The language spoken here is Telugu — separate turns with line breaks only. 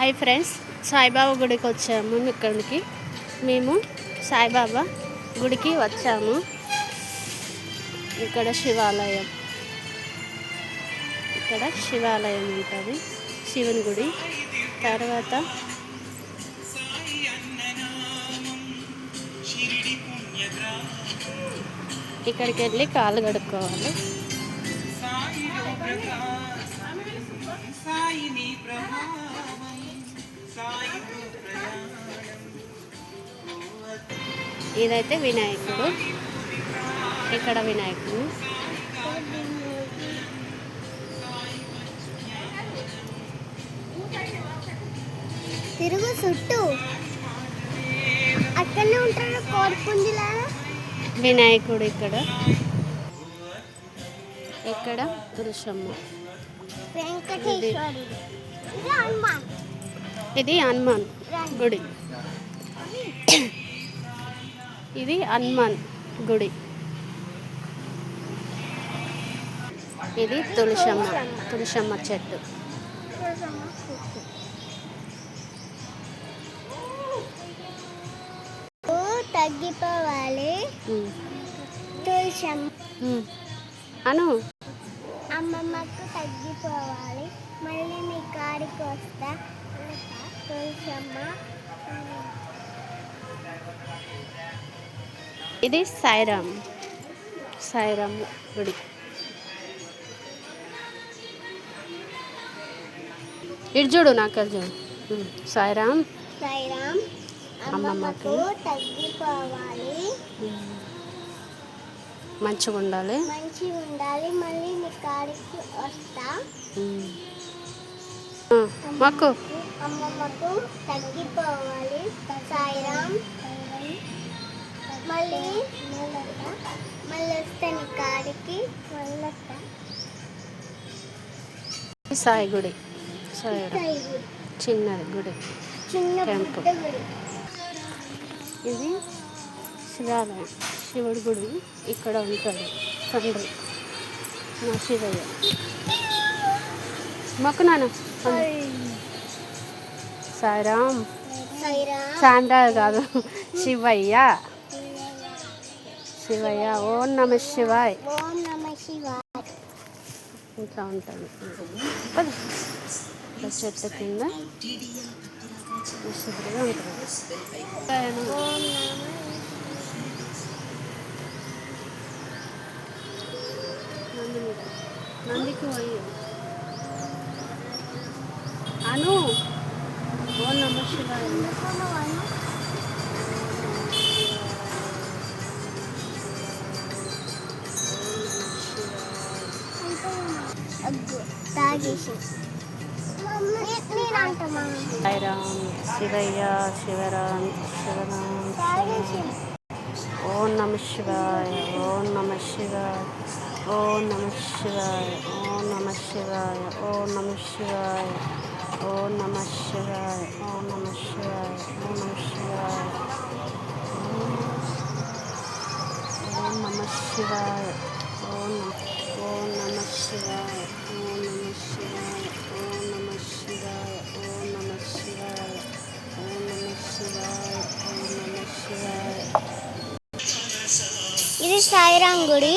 హాయ్ ఫ్రెండ్స్, సాయిబాబా గుడికి వచ్చాము. ఇక్కడికి మేము సాయిబాబా గుడికి వచ్చాము. ఇక్కడ శివాలయం ఉంటుంది, శివుని గుడి. తర్వాత ఇక్కడికి వెళ్ళి కాళ్ళు కడుక్కోవాలి. ఇదైతే వినాయకుడు. ఇక్కడ వినాయకుడు
తిరుగు చుట్టూ అక్కడనే ఉంటాడు కోడిపుంజిలా
వినాయకుడు. ఇక్కడ తులసమ్మ,
వెంకటేశ్వరుడు,
ఇది హనుమాన్ గుడి. ఇది హనుమాన్ గుడి. ఇది తులసమ్మ చెట్టు.
తగ్గిపోవాలి తులసమ్మ
అను
అమ్మమ్మకు తగ్గిపోవాలి. మళ్ళీ మీ కాడికి వస్తా తులసమ్మ.
ఇది సాయిరామ్ గుడి. ఇటు చూడు, నాకు చూడు. సాయిరామ్
అమ్మమ్మకు తగ్గిపోవాలి,
మంచిగా ఉండాలి.
మళ్ళీ మీ కాడికి వస్తా.
మాకు
అమ్మమ్మకు తగ్గిపోవాలి. సాయిరామ్. మళ్ళీ వస్తా నీ కాడికి.
సాయి గుడి, చిన్నది గుడి, టెంపుల్. ఇది శివాలయం, శివుడి గుడి. ఇక్కడ ఉంటాడు తండ్రి మా శివయ్య. మొక్కు నాన్న. సాయిరామ్. చాంద్రాలు కాదు, శివయ్య. ఓం నమ శివాయ్. ఇట్లా ఉంటాడు చెట్టు కింద విశుద్ధిగా ఉంటుంది. నందికి పోయి అను. ఓం నమ శివాయ. సాయిరామ్, శివయ్య, శివరామ్. ఓం నమ శివాయ. ఓం నమ శివాయ. ఓం నమ శివాయ. ఓం నమ శివాయ. ఓం నమ శివాయ. ఓం నమ శివాయ. ఓం నమ శివాయ. ఓం నమ శివాయ. ఓం నమ శివాయ. ఓం నమ శివాయ. ఓం నమ శివాయ. ఓం నమ శివాయ. ఓం నమ శివాయ. ఓం నమ శివాయ. ఓం నమ శివాయ.
ఇది సాయిరామ్ గుడి.